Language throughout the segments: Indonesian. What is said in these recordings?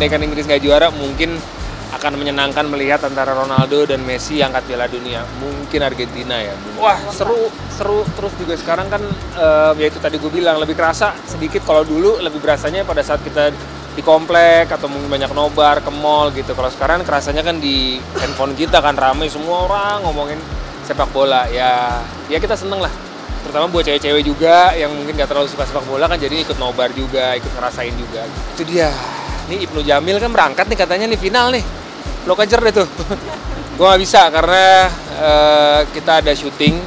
andaikan Inggris nggak juara, mungkin akan menyenangkan melihat antara Ronaldo dan Messi yang angkat Piala Dunia. Mungkin Argentina ya. Wah, seru terus juga sekarang kan ya itu tadi gue bilang lebih kerasa sedikit. Kalau dulu lebih berasanya pada saat kita di komplek atau mungkin banyak nobar ke mall gitu. Kalau sekarang kerasanya kan di handphone kita kan ramai semua orang ngomongin sepak bola. Ya kita seneng lah. Terutama buat cewek-cewek juga yang mungkin gak terlalu suka sepak bola kan jadi ikut nobar juga, ikut ngerasain juga. Itu dia. Nih Ibnu Jamil kan berangkat nih katanya nih final nih. Lo kejar deh tuh. Gue gak bisa karena kita ada syuting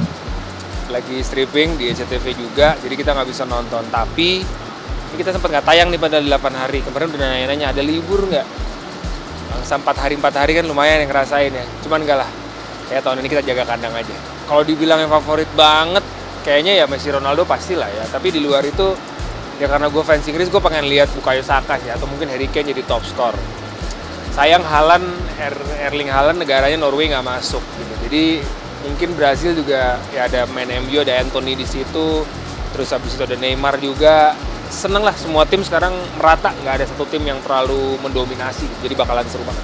lagi stripping di SCTV juga, jadi kita nggak bisa nonton. Tapi ini kita sempat nggak tayang nih pada 8 hari. Kemarin udah nanya-nanya ada libur nggak? Bangsa 4 hari kan lumayan yang ngerasain ya. Cuman enggak lah. Kayak tahun ini kita jaga kandang aja. Kalau dibilang yang favorit banget, kayaknya ya Messi Ronaldo pastilah ya. Tapi di luar itu ya karena gue fans Inggris, gue pengen lihat Bukayo Saka ya, atau mungkin Harry Kane jadi top skor. Sayang Erling Haaland negaranya Norway nggak masuk gitu. Jadi mungkin Brazil juga ya ada main MU, ada Anthony di situ. Terus habis itu ada Neymar juga. Seneng lah semua tim sekarang merata, nggak ada satu tim yang terlalu mendominasi. Jadi bakalan seru banget.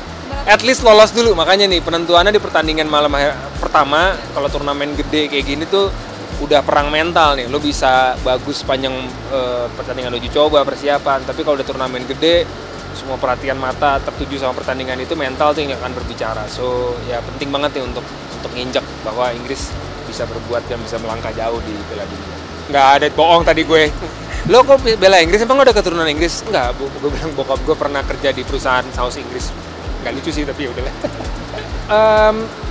At least lolos dulu, makanya nih penentuannya di pertandingan malam pertama. Kalau turnamen gede kayak gini tuh udah perang mental nih. Lo bisa bagus sepanjang pertandingan uji coba, persiapan. Tapi kalau udah turnamen gede, semua perhatian mata tertuju sama pertandingan itu, mental tuh yang akan berbicara. So ya penting banget nih untuk nginjak bahwa Inggris bisa berbuat dan bisa melangkah jauh di Piala Dunia. Nggak ada bohong tadi gue. Lo kok bela Inggris? Emang lo ada keturunan Inggris? Enggak, gue bilang bokap gue pernah kerja di perusahaan saus Inggris. Nggak lucu sih tapi udahlah.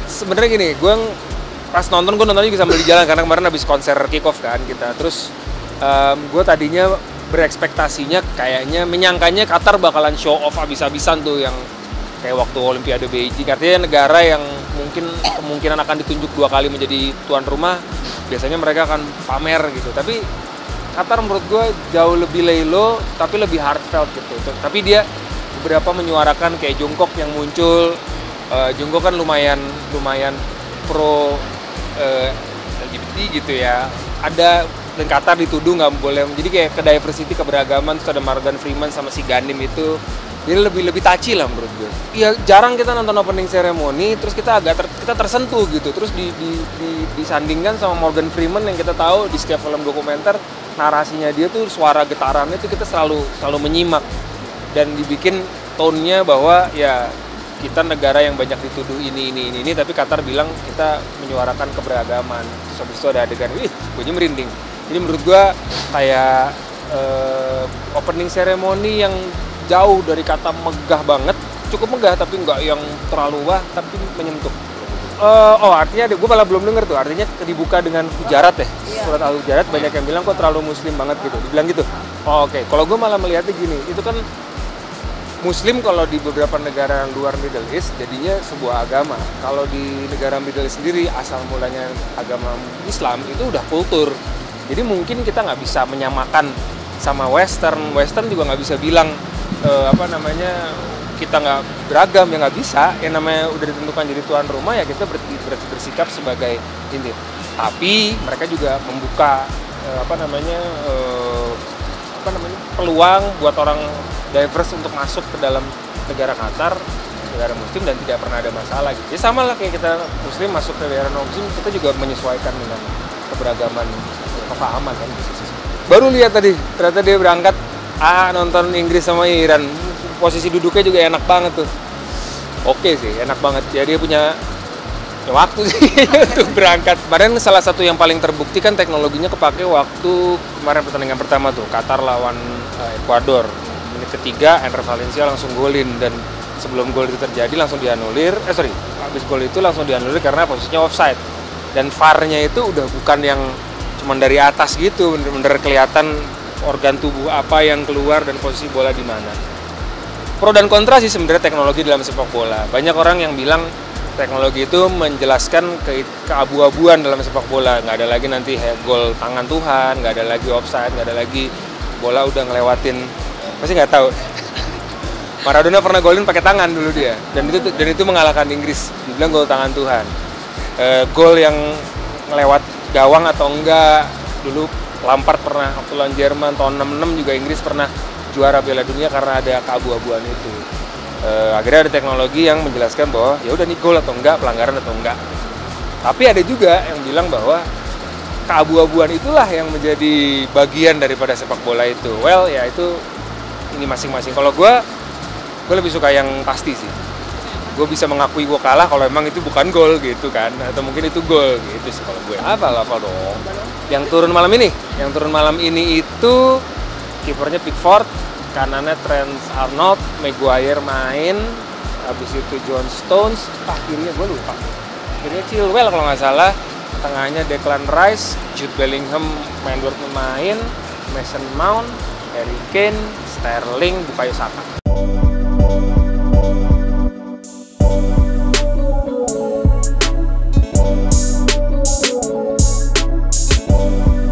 Sebenarnya gini, gue pas nontonnya juga sambil di jalan karena kemarin habis konser kick off kan kita. Terus gue tadinya berekspektasinya kayaknya menyangkanya Qatar bakalan show off abis-abisan tuh yang kayak waktu Olimpiade Beijing. Artinya negara yang mungkin kemungkinan akan ditunjuk 2 kali menjadi tuan rumah, biasanya mereka akan pamer gitu. Tapi Qatar menurut gue jauh lebih lelo tapi lebih heartfelt gitu. Tapi dia beberapa menyuarakan kayak Jungkook yang muncul. Jungkook kan lumayan pro LGBT gitu ya. Ada dan Qatar dituduh nggak boleh, jadi kayak ke diversity, keberagaman. Terus ada Morgan Freeman sama si Ganim itu, jadi lebih touchy lah menurut gue. Ya jarang kita nonton opening ceremony terus kita kita tersentuh gitu, terus disandingkan sama Morgan Freeman yang kita tahu di setiap film dokumenter narasinya dia tuh suara getarannya tuh kita selalu menyimak dan dibikin tone-nya bahwa ya kita negara yang banyak dituduh ini tapi Qatar bilang kita menyuarakan keberagaman. Terus habis itu ada adegan, gue merinding. Jadi menurut gue kayak opening ceremony yang jauh dari kata megah banget, cukup megah tapi nggak yang terlalu wah, tapi menyentuh. Artinya gue malah belum denger tuh, artinya dibuka dengan hujarat ya, surat al-hujarat. Banyak yang bilang kok terlalu muslim banget gitu, dibilang gitu. Oke. Kalau gue malah melihatnya gini, itu kan Muslim kalau di beberapa negara luar Middle East jadinya sebuah agama. Kalau di negara Middle East sendiri asal mulanya agama Islam itu udah kultur. Jadi mungkin kita nggak bisa menyamakan sama Western juga nggak bisa bilang kita nggak beragam, ya nggak bisa. Yang namanya udah ditentukan jadi tuan rumah ya kita bersikap sebagai ini. Tapi mereka juga membuka peluang buat orang diverse untuk masuk ke dalam negara Qatar, negara Muslim, dan tidak pernah ada masalah gitu. Ya sama lah kayak kita Muslim masuk ke negara non-Muslim, kita juga menyesuaikan dengan keberagaman kefahaman kan. Baru lihat tadi, ternyata dia berangkat nonton Inggris sama Iran. Posisi duduknya juga enak banget tuh. Oke sih, enak banget. Ya dia punya waktu sih untuk berangkat. Kemarin salah satu yang paling terbukti kan teknologinya kepake waktu kemarin pertandingan pertama tuh, Qatar lawan Ekuador. Menit ketiga, Enner Valencia langsung golin, dan sebelum gol itu terjadi langsung dianulir. Habis gol itu langsung dianulir karena posisinya offside. Dan VAR-nya itu udah bukan yang cuma dari atas gitu, bener-bener kelihatan organ tubuh apa yang keluar dan posisi bola di mana. Pro dan kontra sih sebenarnya teknologi dalam sepak bola. Banyak orang yang bilang teknologi itu menjelaskan keabu-abuan dalam sepak bola. Nggak ada lagi nanti gol tangan Tuhan, nggak ada lagi offside, nggak ada lagi bola udah ngelewatin. Pasti nggak tahu. Maradona pernah golin pakai tangan dulu dia, dan itu mengalahkan Inggris. Dibilang gol tangan Tuhan. Gol yang ngelewat gawang atau enggak, dulu Lampard pernah waktu lawan Jerman tahun 66 juga Inggris pernah juara Piala Dunia karena ada keabu-abuan itu. Akhirnya ada teknologi yang menjelaskan bahwa ya udah nih gol atau enggak, pelanggaran atau enggak. Tapi ada juga yang bilang bahwa keabu-abuan itulah yang menjadi bagian daripada sepak bola itu. Well, ya itu ini masing-masing. Kalau gue lebih suka yang pasti sih. Gue bisa mengakui gue kalah kalau emang itu bukan gol gitu kan, atau mungkin itu gol gitu sih kalau gue. Apa dong? Yang turun malam ini itu kipernya Pickford, kanannya Trent Arnold, Maguire main, habis itu John Stones, kirinya gue lupa. Kirinya Chilwell kalau nggak salah, tengahnya Declan Rice, Jude Bellingham main, Mason Mount, Harry Kane, Sterling, Bukayo Saka.